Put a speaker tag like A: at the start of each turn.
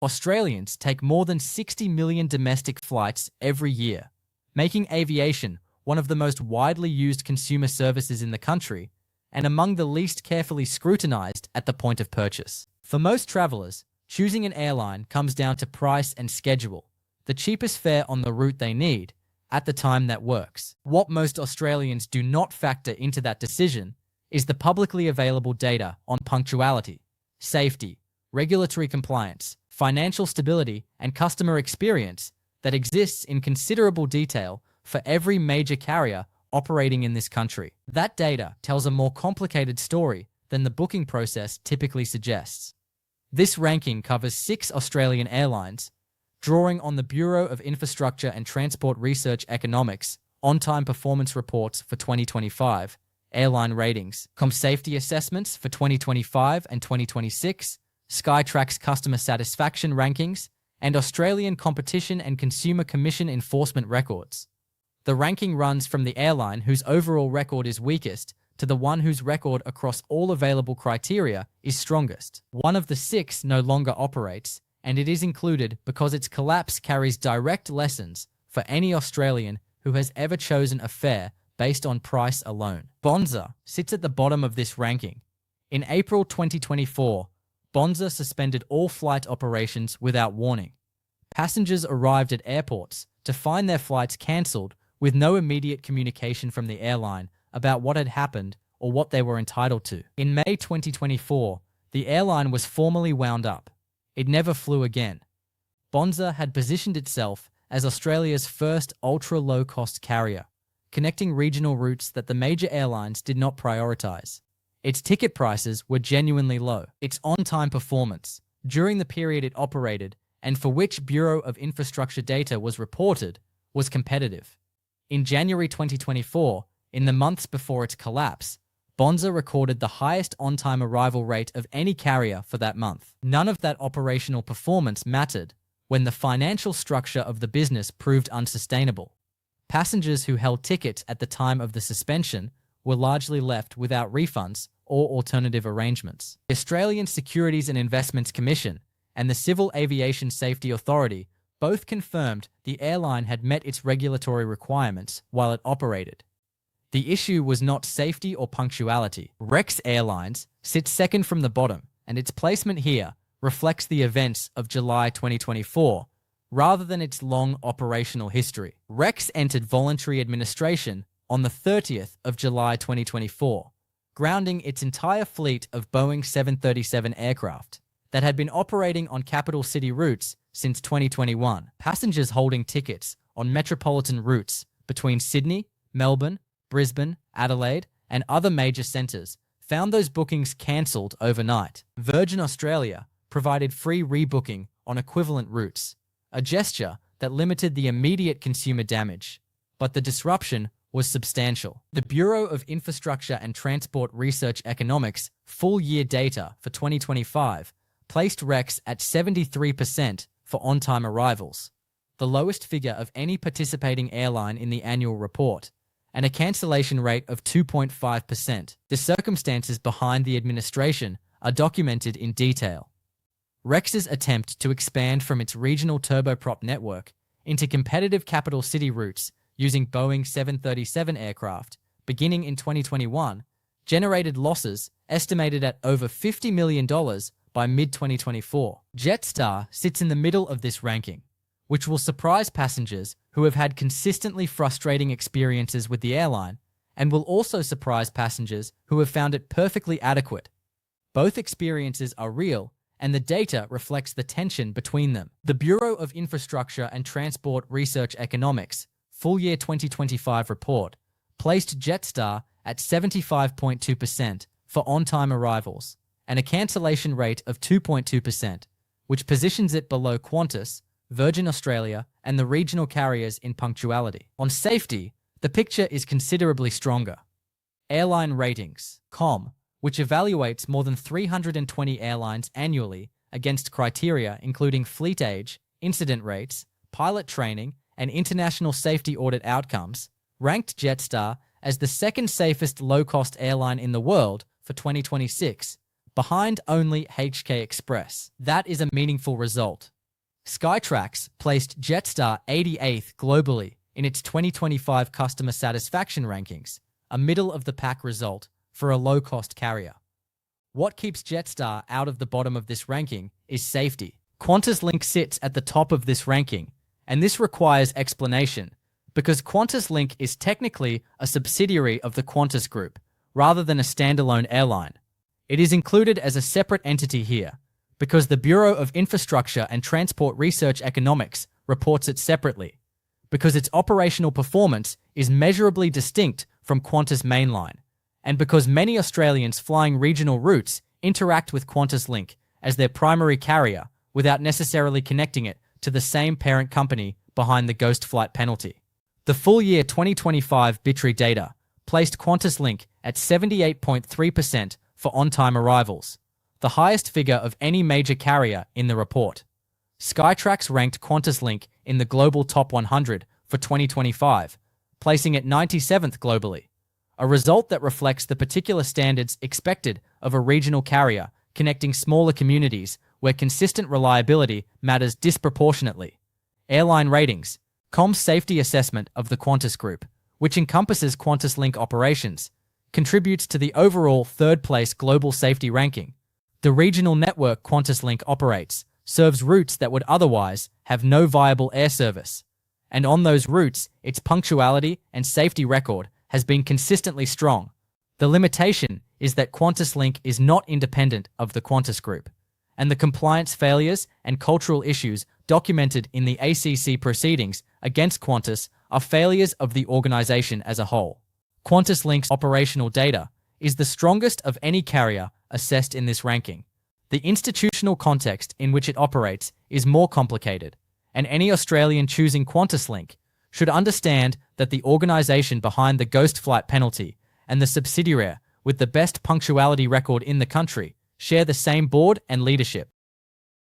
A: Australians take more than 60 million domestic flights every year, making aviation one of the most widely used consumer services in the country and among the least carefully scrutinized at the point of purchase. For most travelers, choosing an airline comes down to price and schedule, the cheapest fare on the route they need, at the time that works. What most Australians do not factor into that decision is the publicly available data on punctuality, safety, regulatory compliance, financial stability, and customer experience that exists in considerable detail for every major carrier operating in this country. That data tells a more complicated story than the booking process typically suggests. This ranking covers 6 Australian airlines, drawing on the Bureau of Infrastructure and Transport Research Economics on-time performance reports for 2025, airline ratings, safety assessments for 2025 and 2026, Skytrax customer satisfaction rankings, and Australian Competition and Consumer Commission enforcement records. The ranking runs from the airline whose overall record is weakest to the one whose record across all available criteria is strongest. One of the 6 no longer operates, and it is included because its collapse carries direct lessons for any Australian who has ever chosen a fare based on price alone. Bonza sits at the bottom of this ranking. In April 2024, Bonza suspended all flight operations without warning. Passengers arrived at airports to find their flights cancelled with no immediate communication from the airline about what had happened or what they were entitled to. In May 2024, the airline was formally wound up. It never flew again. Bonza had positioned itself as Australia's first ultra-low-cost carrier, connecting regional routes that the major airlines did not prioritise. Its ticket prices were genuinely low. Its on-time performance, during the period it operated and for which Bureau of Infrastructure data was reported, was competitive. In January 2024, in the months before its collapse, Bonza recorded the highest on-time arrival rate of any carrier for that month. None of that operational performance mattered when the financial structure of the business proved unsustainable. Passengers who held tickets at the time of the suspension were largely left without refunds or alternative arrangements. The Australian Securities and Investments Commission and the Civil Aviation Safety Authority both confirmed the airline had met its regulatory requirements while it operated. The issue was not safety or punctuality. Rex Airlines sits second from the bottom, and its placement here reflects the events of July 2024 rather than its long operational history. Rex entered voluntary administration on the 30th of July 2024, grounding its entire fleet of Boeing 737 aircraft that had been operating on capital city routes since 2021. Passengers holding tickets on metropolitan routes between Sydney, Melbourne, Brisbane, Adelaide, and other major centres found those bookings cancelled overnight. Virgin Australia provided free rebooking on equivalent routes, a gesture that limited the immediate consumer damage, but the disruption was substantial. The Bureau of Infrastructure and Transport Research Economics full-year data for 2025 placed Rex at 73% for on-time arrivals, the lowest figure of any participating airline in the annual report, and a cancellation rate of 2.5%. The circumstances behind the administration are documented in detail. Rex's attempt to expand from its regional turboprop network into competitive capital city routes using Boeing 737 aircraft, beginning in 2021, generated losses estimated at over $50 million by mid-2024. Jetstar sits in the middle of this ranking, which will surprise passengers who have had consistently frustrating experiences with the airline, and will also surprise passengers who have found it perfectly adequate. Both experiences are real, and the data reflects the tension between them. The Bureau of Infrastructure and Transport Research Economics full year 2025 report placed Jetstar at 75.2% for on-time arrivals and a cancellation rate of 2.2%, which positions it below Qantas, Virgin Australia, and the regional carriers in punctuality. On safety, the picture is considerably stronger. Airline Ratings, which evaluates more than 320 airlines annually against criteria including fleet age, incident rates, pilot training, and international safety audit outcomes, ranked Jetstar as the second safest low-cost airline in the world for 2026, behind only HK Express. That is a meaningful result. Skytrax placed Jetstar 88th globally in its 2025 customer satisfaction rankings, a middle-of-the-pack result for a low-cost carrier. What keeps Jetstar out of the bottom of this ranking is safety. QantasLink sits at the top of this ranking, and this requires explanation because QantasLink is technically a subsidiary of the Qantas Group rather than a standalone airline. It is included as a separate entity here because the Bureau of Infrastructure and Transport Research Economics reports it separately, because its operational performance is measurably distinct from Qantas mainline, and because many Australians flying regional routes interact with QantasLink as their primary carrier without necessarily connecting it to the same parent company behind the ghost flight penalty. The full year 2025 Bittrex data placed QantasLink at 78.3% for on-time arrivals, the highest figure of any major carrier in the report. Skytrax ranked QantasLink in the global top 100 for 2025, placing it 97th globally, a result that reflects the particular standards expected of a regional carrier connecting smaller communities where consistent reliability matters disproportionately. Airline ratings. Com's safety assessment of the Qantas Group, which encompasses QantasLink operations, contributes to the overall third-place global safety ranking. The regional network QantasLink operates serves routes that would otherwise have no viable air service, and on those routes, its punctuality and safety record has been consistently strong. The limitation is that QantasLink is not independent of the Qantas Group, and the compliance failures and cultural issues documented in the ACC proceedings against Qantas are failures of the organization as a whole. QantasLink's operational data is the strongest of any carrier assessed in this ranking. The institutional context in which it operates is more complicated, and any Australian choosing QantasLink should understand that the organization behind the ghost flight penalty and the subsidiary with the best punctuality record in the country share the same board and leadership.